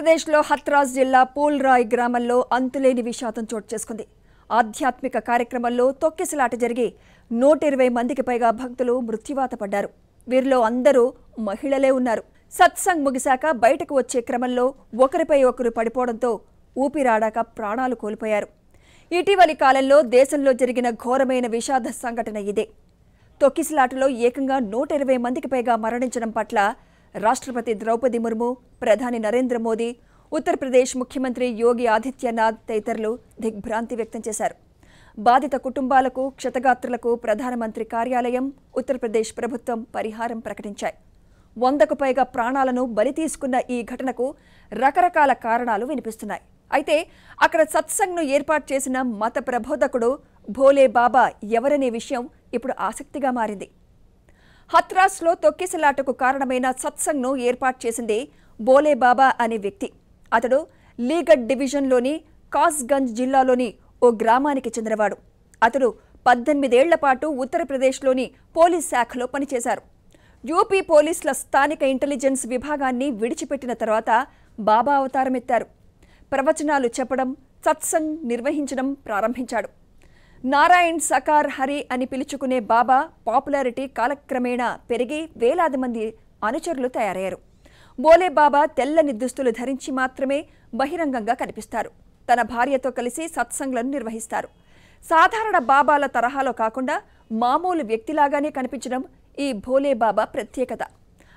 ఉత్తరప్రదేశ్లో హత్రాస్ జిల్లా పూల్రాయ్ గ్రామంలో అంతులేని విషాదం చోటు చేసుకుంది. ఆధ్యాత్మిక కార్యక్రమంలో తొక్కిసలాట జరిగి 120 మందికి పైగా భక్తులు మృత్యువాత పడ్డారు. వీరిలో అందరూ మహిళలే ఉన్నారు. సత్సంగ్ ముగిశాక బయటకు వచ్చే క్రమంలో ఒకరిపై ఒకరు పడిపోవడంతో ఊపిరాడాక ప్రాణాలు కోల్పోయారు. ఇటీవలి కాలంలో దేశంలో జరిగిన ఘోరమైన విషాద సంఘటన ఇదే. తొక్కిసలాటలో ఏకంగా 120 మందికి పైగా మరణించడం పట్ల రాష్ట్రపతి ద్రౌపది ముర్ము, ప్రధాని నరేంద్ర మోదీ, ఉత్తరప్రదేశ్ ముఖ్యమంత్రి యోగి ఆదిత్యనాథ్ తదితరులు దిగ్భ్రాంతి వ్యక్తం చేశారు. బాధిత కుటుంబాలకు, క్షతగాత్రులకు ప్రధానమంత్రి కార్యాలయం, ఉత్తరప్రదేశ్ ప్రభుత్వం పరిహారం ప్రకటించాయి. 100కు పైగా ప్రాణాలను బలి తీసుకున్న ఈ ఘటనకు రకరకాల కారణాలు వినిపిస్తున్నాయి. అయితే అక్కడ సత్సంగ్ను ఏర్పాటు చేసిన మత ప్రబోధకుడు భోలే బాబా ఎవరనే విషయం ఇప్పుడు ఆసక్తిగా మారింది. హత్రాస్లో తొక్కిసలాటకు కారణమైన సత్సంగ్ను ఏర్పాటు చేసింది భోలే బాబా అనే వ్యక్తి. అతడు లీగఢ్ డివిజన్లోని కాస్గంజ్ జిల్లాలోని ఓ గ్రామానికి చెందినవాడు. అతడు 18 ఏళ్ల పాటు ఉత్తరప్రదేశ్లోని పోలీస్ శాఖలో పనిచేశారు. యూపీ పోలీసుల స్థానిక ఇంటెలిజెన్స్ విభాగాన్ని విడిచిపెట్టిన తర్వాత బాబా అవతారమెత్తారు. ప్రవచనాలు చెప్పడం, సత్సంగ్ నిర్వహించడం ప్రారంభించాడు. నారాయణ్ సకార్ హరి అని పిలుచుకునే బాబా పాపులారిటీ కాలక్రమేణా పెరిగి వేలాది మంది అనుచరులు తయారయ్యారు. భోలే బాబా తెల్లని దుస్తులు ధరించి మాత్రమే బహిరంగంగా కనిపిస్తారు. తన భార్యతో కలిసి సత్సంగ్లను నిర్వహిస్తారు. సాధారణ బాబాల తరహాలో కాకుండా మామూలు వ్యక్తిలాగానే కనిపించడం ఈ భోలే బాబా ప్రత్యేకత.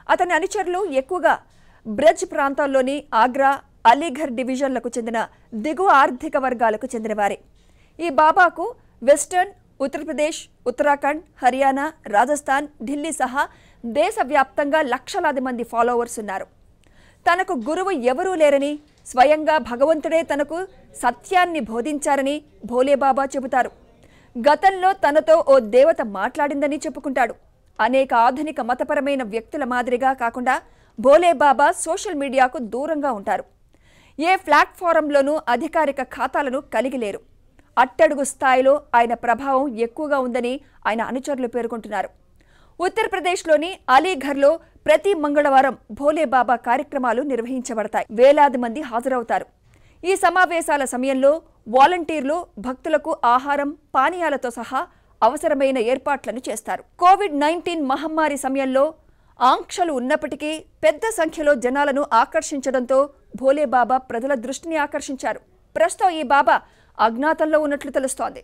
అతని అనుచరులు ఎక్కువగా బ్రజ్ ప్రాంతాల్లోని ఆగ్రా, అలీఘర్ డివిజన్లకు చెందిన దిగువ ఆర్థిక వర్గాలకు చెందినవారే. ఈ బాబాకు వెస్టర్న్, ఉత్తరప్రదేశ్, ఉత్తరాఖండ్, హర్యానా, రాజస్థాన్, ఢిల్లీ సహా దేశవ్యాప్తంగా లక్షలాది మంది ఫాలోవర్స్ ఉన్నారు. తనకు గురువు ఎవరూ లేరని, స్వయంగా భగవంతుడే తనకు సత్యాన్ని బోధించారని భోలే బాబా చెబుతారు. గతంలో తనతో ఓ దేవత మాట్లాడిందని చెప్పుకుంటాడు. అనేక ఆధునిక మతపరమైన వ్యక్తుల మాదిరిగా కాకుండా భోలే బాబా సోషల్ మీడియాకు దూరంగా ఉంటారు. ఏ ప్లాట్ఫారంలోనూ అధికారిక ఖాతాలను కలిగి లేరు. అట్టడుగు స్థాయిలో ఆయన ప్రభావం ఎక్కువగా ఉందని ఆయన అనుచరులు పేర్కొంటున్నారు. ఉత్తరప్రదేశ్లోని అలీఘర్లో ప్రతి మంగళవారం భోలే బాబా కార్యక్రమాలు నిర్వహించబడతాయి. వేలాది మంది హాజరవుతారు. ఈ సమావేశాల సమయంలో వాలంటీర్లు భక్తులకు ఆహారం, పానీయాలతో సహా అవసరమైన ఏర్పాట్లను చేస్తారు. కోవిడ్-19 మహమ్మారి సమయంలో ఆంక్షలు ఉన్నప్పటికీ పెద్ద సంఖ్యలో జనాలను ఆకర్షించడంతో భోలే బాబా ప్రజల దృష్టిని ఆకర్షించారు. ప్రస్తుతం ఈ బాబా అజ్ఞాతంలో ఉన్నట్లు తెలుస్తోంది.